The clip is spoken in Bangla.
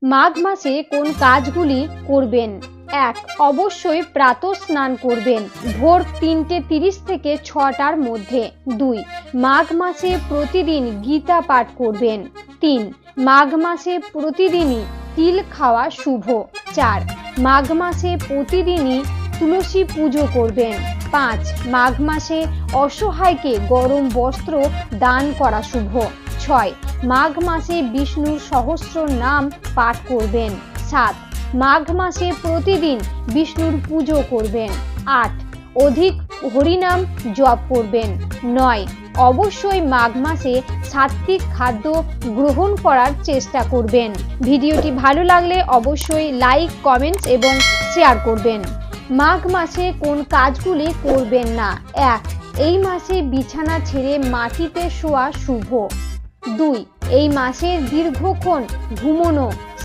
মাঘ মাসে কোন কাজগুলি করবেন? 1. অবশ্যই প্রাতঃ স্নান করবেন ভোর 3:30 থেকে 6টার মধ্যে। 2. মাঘ মাসে প্রতিদিন গীতা পাঠ করবেন। 3. মাঘ মাসে প্রতিদিনই তিল খাওয়া শুভ। 4. মাঘ মাসে প্রতিদিনই তুলসী পুজো করবেন। 5. মাঘ মাসে অসহায়কে গরম বস্ত্র দান করা শুভ। 6. মাঘ মাসে বিষ্ণুর সহস্র নাম পাঠ করবেন। 7. মাঘ মাসে প্রতিদিন বিষ্ণুর পুজো করবেন। 8. অধিক হরিনাম জপ করবেন। 9. অবশ্যই মাঘ মাসে সাত্ত্বিক খাদ্য গ্রহণ করার চেষ্টা করবেন। ভিডিওটি ভালো লাগলে অবশ্যই লাইক, কমেন্টস এবং শেয়ার করবেন। মাঘ মাসে কোন কাজগুলি করবেন না? 1. এই মাসে বিছানা ছেড়ে মাটিতে শোয়া শুভ। 2. এই মাসে দীর্ঘক্ষণ ঘুমানো